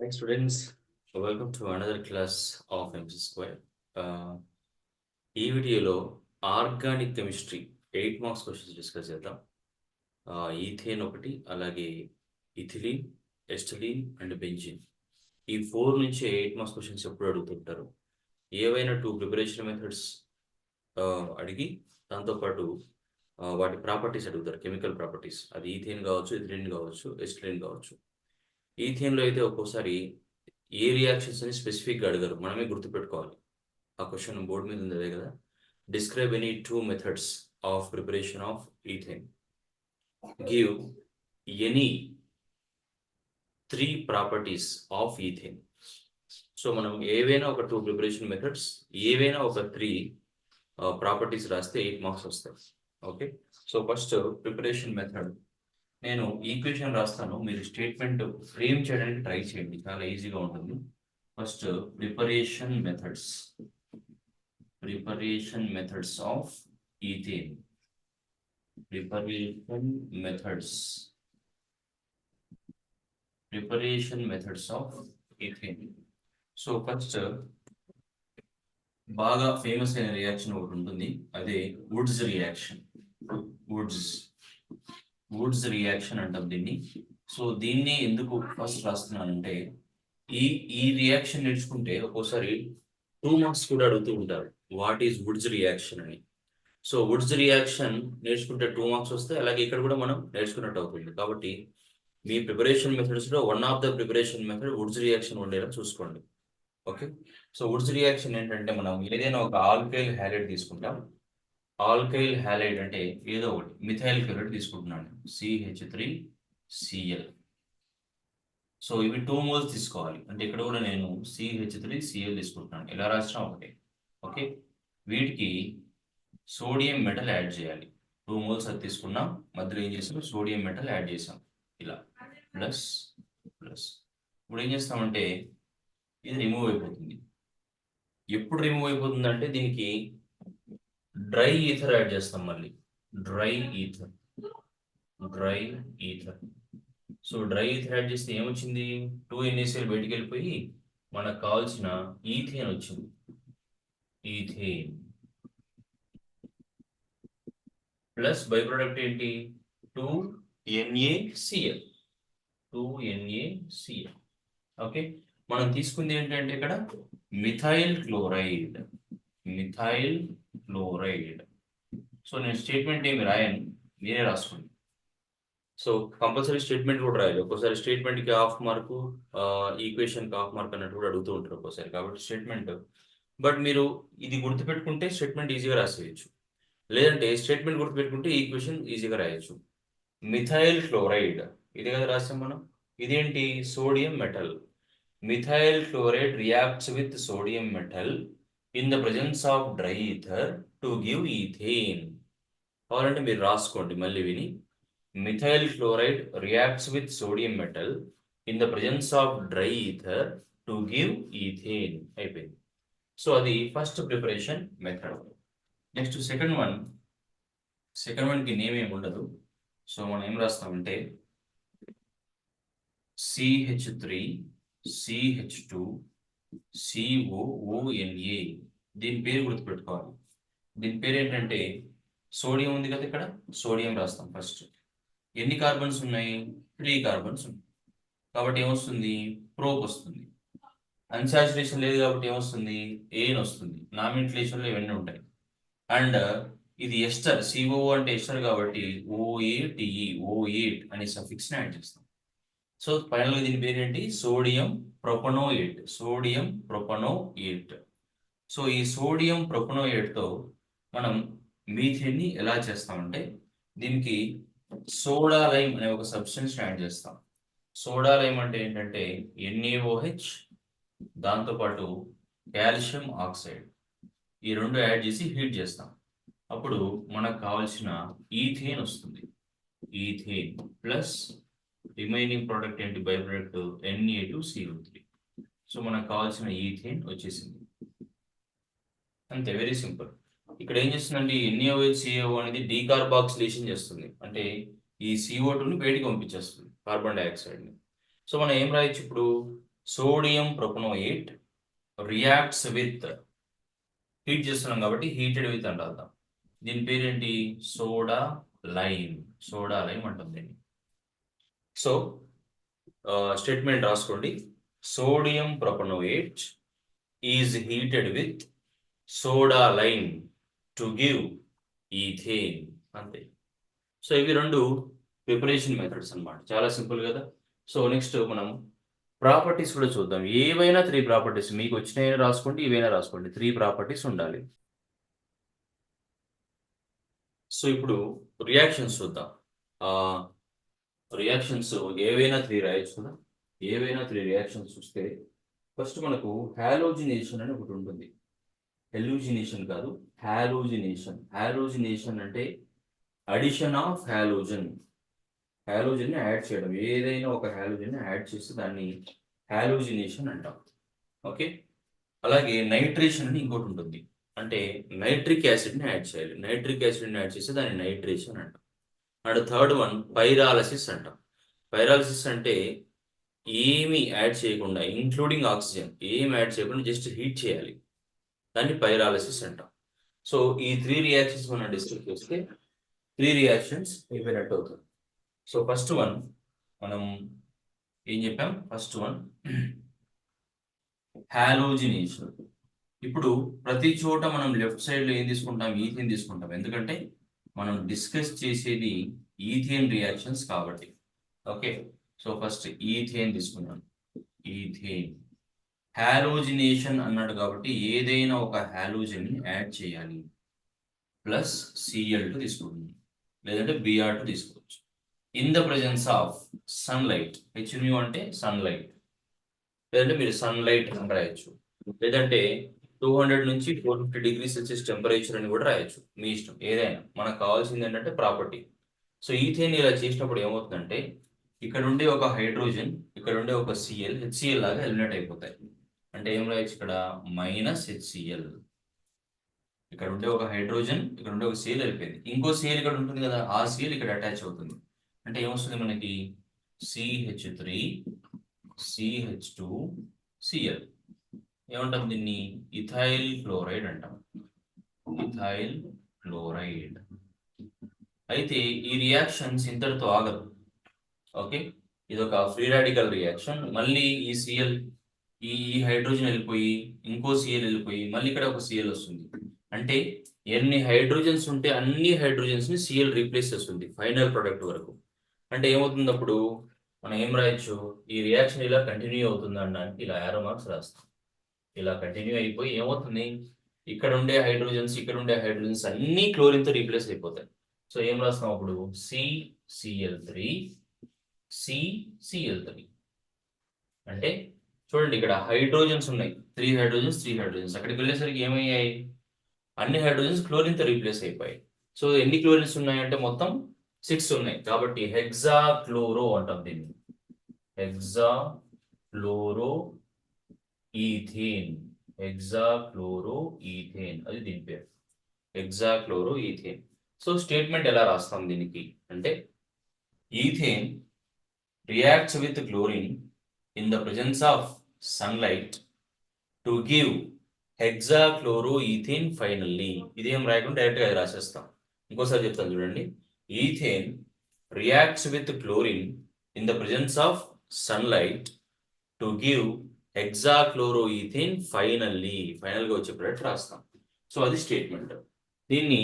Hi students, welcome to another class of MC Square. ఈ వీడియోలో organic chemistry 8 marks questions discuss చేద్దాం. Ethane ఒకటి, అలాగే ఇథిలీన్, ఎస్టలీన్ అండ్ బెంజిన్. ఈ 4 నుంచి 8 మార్క్స్ క్వశ్చన్స్ ఎప్పుడు అడుగుతుంటారు. ఏవైనా 2 ప్రిపరేషన్ మెథడ్స్ అడిగి దాంతోపాటు వాటి ప్రాపర్టీస్ అడుగుతారు, కెమికల్ ప్రాపర్టీస్. అది ఈథేన్ కావచ్చు, ఇథిలీన్ కావచ్చు, ఎస్టలీన్ కావచ్చు. ఈథేన్లో అయితే ఒక్కోసారి ఏ రియాక్షన్స్ అని స్పెసిఫిక్గా అడగరు, మనమే గుర్తుపెట్టుకోవాలి. ఆ క్వశ్చన్ బోర్డు మీద ఉంది అదే కదా. Describe any 2 methods of preparation of ethane. Give any 3 properties of ethane. So మనం ఏవైనా ఒక 2 ప్రిపరేషన్ మెథడ్స్, ఏవైనా ఒక 3 ప్రాపర్టీస్ రాస్తే 8 మార్క్స్ వస్తాయి. Okay, so first preparation method. నేను ఈక్వేషన్ రాస్తాను, మీరు స్టేట్మెంట్ ఫ్రేమ్ చేయడానికి ట్రై చేయండి, చాలా ఈజీగా ఉంటుంది. First preparation methods of ethane. Preparation methods of ethane. So first బాగా ఫేమస్ అయిన రియాక్షన్ ఒకటి ఉంటుంది, అదే వుడ్స్ రియాక్షన్. వుడ్స్ రియాక్షన్ అంటాం దీన్ని. సో దీన్ని ఎందుకు ఫస్ట్ రాస్తున్నానంటే, ఈ రియాక్షన్ నేర్చుకుంటే ఒక్కోసారి 2 మార్క్స్ కూడా అడుగుతూ ఉంటారు, వాట్ ఈజ్ వుడ్స్ రియాక్షన్ అని. సో వుడ్స్ రియాక్షన్ నేర్చుకుంటే 2 మార్క్స్ వస్తాయి, అలాగే ఇక్కడ కూడా మనం నేర్చుకున్నట్టు అవుతుంది. కాబట్టి మీ ప్రిపరేషన్ మెథడ్స్లో one of the preparation method Wurtz reaction ఉండేలా చూసుకోండి. ఓకే, సో వుడ్స్ రియాక్షన్ ఏంటంటే, మనం ఏదైనా ఒక ఆల్కైల్ హ్యాలైడ్ తీసుకుంటాం. ఆల్కైల్ హ్యాలైడ్ అంటే ఏదో ఒకటి, మిథైల్ క్లోరైడ్ తీసుకుంటున్నాను, CH3Cl. సో ఇవి 2 మోల్స్ తీసుకోవాలి, అంటే ఇక్కడ కూడా నేను CH3Cl తీసుకుంటున్నాను, ఇలా రాసిన ఒకటే. ఓకే, వీటికి సోడియం మెటల్ యాడ్ చేయాలి. 2 మోల్స్ అది తీసుకున్నాం, మధ్యలో ఏం చేసాం, సోడియం మెటల్ యాడ్ చేసాం, ఇలా ప్లస్ ప్లస్. ఇప్పుడు ఏం చేస్తామంటే ఇది రిమూవ్ అయిపోతుంది. ఎప్పుడు రిమూవ్ అయిపోతుంది అంటే, దీనికి డ్రై ఈథర్ యాడ్ చేస్తాం, మళ్ళీ dry ether. So dry ether add చేస్తే ఏమొచ్చింది, 2 NaCl బయటికి వెళ్ళిపోయి మనకు కావాల్సిన ఈథేన్ వచ్చింది. ఈథేన్ ప్లస్ బై ప్రోడక్ట్ ఏంటి, 2NaCl. ఓకే, మనం తీసుకుంది ఏంటంటే ఇక్కడ మిథైల్ క్లోరైడ్. సో నేను స్టేట్మెంట్ ఏమి రాయను, మీరే రాసుకోండి. సో కంపల్సరీ స్టేట్మెంట్ కూడా రాయాలి. ఒక్కోసారి స్టేట్మెంట్కి హాఫ్ మార్కు, ఈక్వేషన్కి హాఫ్ మార్క్ అన్నట్టు కూడా అడుగుతూ ఉంటారు ఒక్కోసారి. కాబట్టి స్టేట్మెంట్, బట్ మీరు ఇది గుర్తుపెట్టుకుంటే స్టేట్మెంట్ ఈజీగా రాసేయచ్చు, లేదంటే స్టేట్మెంట్ గుర్తుపెట్టుకుంటే ఈక్వేషన్ ఈజీగా రాయొచ్చు. మిథైల్ క్లోరైడ్ ఇది కదా రాసాం మనం. ఇదేంటి, sodium metal. Methyl chloride reacts with sodium metal in the presence of dry ether to give ethane. కావాలంటే మీరు రాసుకోండి మళ్ళీ విని. Methyl chloride reacts with sodium metal in the presence of dry ether to give ethane. అయిపోయింది. So అది first preparation method. Next second వన్కి name ఏమి ఉండదు. సో మనం ఏం రాస్తామంటే CH3CH2COONA. దీని పేరు గుర్తుపెట్టుకోవాలి. దీని పేరు ఏంటంటే, సోడియం ఉంది కదా ఇక్కడ, సోడియం రాస్తాం ఫస్ట్. ఎన్ని కార్బన్స్ ఉన్నాయి, 3 కార్బన్స్ ఉన్నాయి. కాబట్టి ఏమొస్తుంది, ప్రోప్ వస్తుంది. అన్సాచురేషన్ లేదు కాబట్టి ఏమొస్తుంది, ఏన్ వస్తుంది. నామినిక్లేషన్లో ఇవన్నీ ఉంటాయి. అండ్ ఇది ఎస్టర్, CO అంటే ఎస్టర్ కాబట్టి OATE, O8 అనే సఫిక్స్ని యాడ్ చేస్తాం. సో ఫైనల్గా దీని పేరు ఏంటి, సోడియం ప్రొపనోయేట్. సో ఈ సోడియం ప్రొపనోయేట్తో మనం మీథేన్ని ఎలా చేస్తామంటే, దీనికి సోడా లైమ్ అనే ఒక సబ్స్టెన్స్ యాడ్ చేస్తాం. సోడా లైమ్ అంటే ఏంటంటే NaOH, దాంతోపాటు కాల్షియం ఆక్సైడ్, ఈ 2 యాడ్ చేసి హీట్ చేస్తాం. అప్పుడు మనకు కావాల్సిన ఈథేన్ వస్తుంది. ఈథేన్ ప్లస్ రిమైనింగ్ ప్రోడక్ట్ ఏంటి, బై ప్రోడక్ట్ Na2CO3. సో మనకు కావాల్సిన ఈథేన్ వచ్చేసింది. అంతే, వెరీ సింపుల్. ఇక్కడ ఏం చేస్తుందంటే NaOH అనేది డీకార్బాక్సిలేషన్ చేస్తుంది, అంటే ఈ CO2ని బయటికి పంపించేస్తుంది, కార్బన్ డైఆక్సైడ్ని. సో మనం ఏం రాయొచ్చు ఇప్పుడు, సోడియం ప్రొపనోయేట్ రియాక్ట్స్ విత్, హీట్ చేస్తున్నాం కాబట్టి హీటెడ్ విత్ అంటే అర్థం. దీని పేరేంటి? Soda lime. సోడా లైమ్ అంటాం దీన్ని. సో స్టేట్మెంట్ రాసుకోండి. Sodium propanoate is heated with soda lime to give ethane. అంతే. సో ఇవి రెండు ప్రిపరేషన్ మెథడ్స్ అన్నమాట. చాలా సింపుల్ కదా. సో నెక్స్ట్ మనం ప్రాపర్టీస్ కూడా చూద్దాం. ఏవైనా 3 ప్రాపర్టీస్ మీకు వచ్చినాయని రాసుకోండి, ఇవైనా రాసుకోండి. 3 ప్రాపర్టీస్ ఉండాలి. సో ఇప్పుడు రియాక్షన్స్ చూద్దాం. రియాక్షన్స్ ఏవైనా 3 రాయొచ్చు కదా. ఏవైనా 3 రియాక్షన్స్ చూస్తే ఫస్ట్ మనకు హాలోజినేషన్ అని ఒకటి ఉంటుంది. హెలూజినేషన్ కాదు, హాలోజినేషన్. హాలోజినేషన్ అంటే addition of halogen. Halogen add చేయడం, ఏదైనా ఒక హాలోజన్ యాడ్ చేస్తే దాన్ని హాలోజినేషన్ అంటాం. ఓకే. అలాగే నైట్రేషన్ అని ఇంకోటి ఉంటుంది. అంటే నైట్రిక్ యాసిడ్ని యాడ్ చేయాలి. నైట్రిక్ యాసిడ్ని యాడ్ చేస్తే దాన్ని నైట్రేషన్ అంటాం. అండ్ థర్డ్ వన్ పైరాలసిస్ అంటాం. పైరాలసిస్ అంటే ఏమి యాడ్ చేయకుండా, ఇంక్లూడింగ్ ఆక్సిజన్, ఏమి యాడ్ చేయకుండా జస్ట్ హీట్ చేయాలి, దాన్ని పైరాలసిస్ అంటాం. సో ఈ 3 రియాక్షన్స్ మనం డిస్కస్ చేస్తే 3 రియాక్షన్స్ అయిపోయినట్టు అవుతుంది. సో ఫస్ట్ వన్ మనం ఏం చెప్పాం? First one halogenation. ఇప్పుడు ప్రతి చోట మనం లెఫ్ట్ సైడ్ లో ఏం తీసుకుంటాం? ఈథేన్ తీసుకుంటాం. ఎందుకంటే మనం డిస్కస్ చేసేది ఈథేన్ రియాక్షన్స్ కాబట్టి. ఓకే. సో ఫస్ట్ ఈథేన్ తీసుకున్నాం. ఈథేన్ హాలోజినేషన్ అన్నాడు కాబట్టి ఏదైనా ఒక హాలోజన్ ని యాడ్ చేయాలి. ప్లస్ Cl2 తీసుకుంటాం, లేదంటే Br2 తీసుకోవచ్చు. In the presence of sunlight. H nu అంటే సన్లైట్, లేదంటే మీరు సన్లైట్ అని రాయొచ్చు, లేదంటే 200 నుంచి 450 డిగ్రీ సెల్సియస్ టెంపరేచర్ అని కూడా రాయొచ్చు. మీ ఇష్టం, ఏదైనా. మనకు కావాల్సింది ఏంటంటే ప్రాపర్టీ. సో ఈథేన్ ఇలా చేసినప్పుడు ఏమవుతుందంటే ఇక్కడ ఉండే ఒక హైడ్రోజన్, ఇక్కడ ఉండే ఒక Cl, HCl లాగా ఎలిమినేట్ అయిపోతాయి. అంటే ఏం రాయొచ్చు ఇక్కడ? -HCl. ఇక్కడ ఉండే ఒక హైడ్రోజన్, ఇక్కడ ఉండే ఒక Cl వెళ్ళిపోయింది. ఇంకో Cl ఇక్కడ ఉంటుంది కదా, ఆ Cl ఇక్కడ అటాచ్ అవుతుంది. అంటే ఏమొస్తుంది మనకి? CH3 CH2 Cl. ఏమంటాం దీన్ని? ఇథైల్ క్లోరైడ్ అంటాం. Ethyl chloride. అయితే ఈ రియాక్షన్స్ ఇంతటితో ఆగదు. ఓకే. ఇది ఒక ఫ్రీ రాడికల్ రియాక్షన్. మళ్ళీ ఈ Cl, ఈ హైడ్రోజన్ వెళ్ళిపోయి ఇంకో Cl వెళ్ళిపోయి మళ్ళీ ఇక్కడ ఒక Cl వస్తుంది. అంటే ఎన్ని హైడ్రోజన్స్ ఉంటే అన్ని హైడ్రోజన్స్ ని Cl రీప్లేస్ చేస్తుంది ఫైనల్ ప్రొడక్ట్ వరకు. అంటే ఏమవుతుంది అప్పుడు? మనం ఏం రాయొచ్చు? ఈ రియాక్షన్ ఇలా కంటిన్యూ అవుతుంది అనడానికి ఇలా యారో మార్క్స్ రాస్తాం. ఇలా కంటిన్యూ అయిపోయి ఏమవుతుంది? ఇక్కడ ఉండే హైడ్రోజన్స్, ఇక్కడ ఉండే హైడ్రోజన్స్ అన్ని క్లోరిన్ తో రీప్లేస్ అయిపోతాయి. సో ఏం రాస్తాం అప్పుడు? CCl3 CCl3. అంటే చూడండి, ఇక్కడ హైడ్రోజన్స్ ఉన్నాయి, 3 హైడ్రోజన్స్. అక్కడికి వెళ్ళేసరికి ఏమయ్యాయి? అన్ని హైడ్రోజన్స్ క్లోరిన్ తో రీప్లేస్ అయిపోయాయి. సో ఎన్ని క్లోరిన్స్ ఉన్నాయంటే మొత్తం 6 ఉన్నాయి. కాబట్టి హెక్సా క్లోరో అంటాం దీన్ని. Hexachloroethane. Hexachloroethane, అది దీని పేరు. Hexachloroethane. So statement ఎలా రాస్తాం దీనికి అంటే, ethane reacts with chlorine in the presence of sunlight to give hexachloroethane finally. ఇదేం రాయకుండా డైరెక్ట్గా అది రాసేస్తాం. ఇంకోసారి చెప్తాను చూడండి. Ethane reacts with chlorine in the presence of sunlight to give hexachloroethane finally. ఫైనల్గా వచ్చే ప్రొడక్ట్ రాస్తాం. సో అది స్టేట్మెంట్. దీన్ని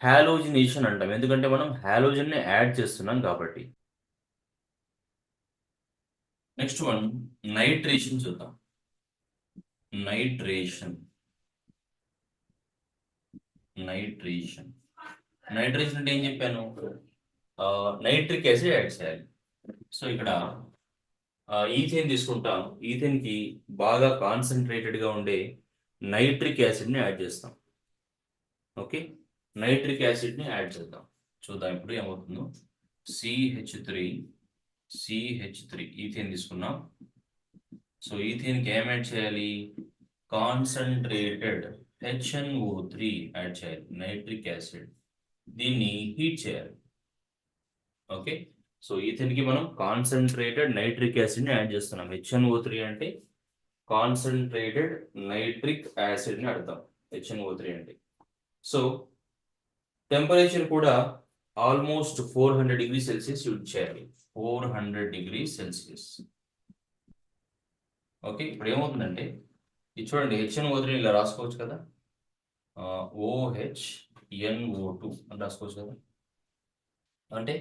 హాలోజినేషన్ అంటాం, ఎందుకంటే మనం హాలోజన్ ని యాడ్ చేస్తున్నాం కాబట్టి. నెక్స్ట్ వన్ నైట్రేషన్ చూద్దాం. నైట్రేషన్ అంటే ఏం చెప్పాను? నైట్రిక్ యాసిడ్ యాడ్ చేయాలి. సో ఇక్కడ ఈథేన్ తీసుకుంటాం. ఈథేన్ కి బాగా కాన్సన్ట్రేటెడ్ గా ఉండే నైట్రిక్ యాసిడ్ ని యాడ్ చేస్తాం. ఓకే. నైట్రిక్ యాసిడ్ ని యాడ్ చేద్దాం. చూద్దాం ఇప్పుడు ఏమవుతుందో. CH3 ఈథేన్ తీసుకున్నాం. సో ఈథేన్ కి ఏం యాడ్ చేయాలి? కాన్సన్ట్రేటెడ్ HNO3 యాడ్ చేయాలి, నైట్రిక్ యాసిడ్. దీన్ని హీట్ చేయాలి. ఓకే. సో ఈథేన్కి మనం కాన్సన్ట్రేటెడ్ నైట్రిక్ యాసిడ్ని యాడ్ చేస్తున్నాం. HNO3 అంటే కాన్సన్ట్రేటెడ్ నైట్రిక్ యాసిడ్ని అర్థం HNO3 అంటే. సో టెంపరేచర్ కూడా ఆల్మోస్ట్ 400 డిగ్రీ సెల్సియస్ యూజ్ చేయాలి. 400 డిగ్రీ సెల్సియస్. ఓకే, ఇప్పుడు ఏమవుతుందంటే ఇది చూడండి, HNO3 ఇలా రాసుకోవచ్చు కదా, OHNO2 అని రాసుకోవచ్చు కదా. అంటే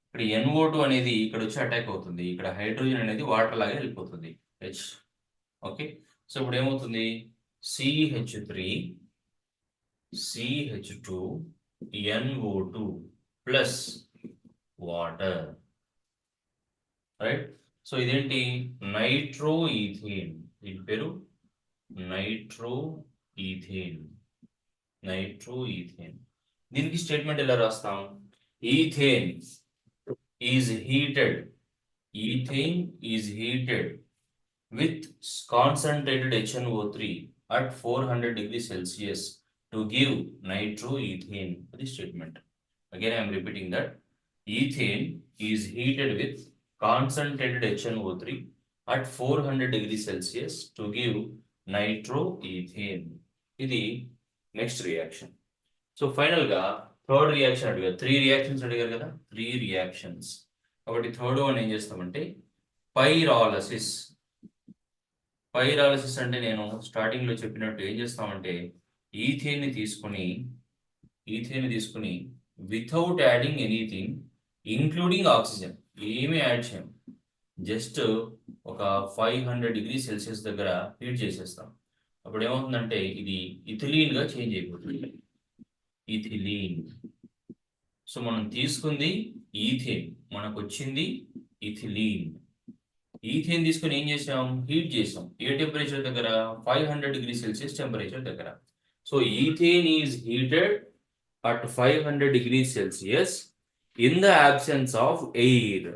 ఇక్కడ NO2 అనేది ఇక్కడ వచ్చి అటాక్ అవుతుంది, ఇక్కడ హైడ్రోజన్ అనేది వాటర్ లాగా వెళ్ళిపోతుంది H. ఓకే, సో ఇప్పుడు ఏమవుతుంది, CH3CH2NO2 plus water, right. So ఇదేంటి, నైట్రో ఈథేన్. దీని పేరు నైట్రో ఈథేన్. దీనికి స్టేట్మెంట్ ఎలా రాస్తాం, ethane is heated with concentrated HNO3 at 400 degrees Celsius to give nitroethane. The statement. Again, I am repeating that. Ethane is heated with concentrated HNO3 at 400 degrees Celsius to give nitroethane. ఇది next reaction. So ఫైనల్గా third reaction అడిగారు, 3 reactions అడిగారు కదా, 3 reactions. కాబట్టి third one ఏం చేస్తామంటే pyrolysis. Pyrolysis అంటే నేను స్టార్టింగ్లో చెప్పినట్టు ఏం చేస్తామంటే ఈథేన్ని తీసుకుని without adding anything including oxygen, ఏమీ యాడ్ చేయం, జస్ట్ ఒక 500 డిగ్రీ సెల్సియస్ దగ్గర హీట్ చేసేస్తాం. అప్పుడు ఏమవుతుందంటే ఇది ఇథిలీన్గా చేంజ్ అయిపోతుంది, ఇథిలీన్. సో మనం తీసుకుంది ఈథేన్, మనకు వచ్చింది ఇథిలీన్. ఈథేన్ తీసుకుని ఏం చేసాం, హీట్ చేసాం. ఏ టెంపరేచర్ దగ్గర, 500 డిగ్రీ సెల్సియస్ టెంపరేచర్ దగ్గర. So ethane is heated at 500 degree Celsius in the absence of air.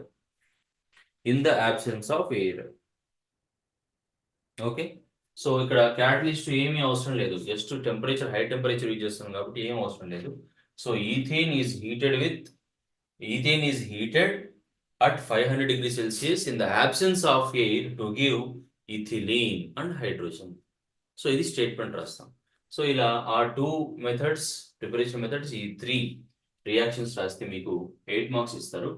Okay, so ఇక్కడ క్యాటలిస్ట్ ఏమీ అవసరం లేదు, just temperature, high temperature use చేస్తున్నాం కాబట్టి ఏం అవసరం లేదు. So ethane is heated at 500 degrees Celsius in the absence of air to give ethylene and hydrogen. So ఇది స్టేట్మెంట్ రాస్తాం. సో ఇలా ఆ 2 మెథడ్స్, ప్రిపరేషన్ మెథడ్స్, ఈ 3 రియాక్షన్స్ రాస్తే మీకు 8 మార్క్స్ ఇస్తారు.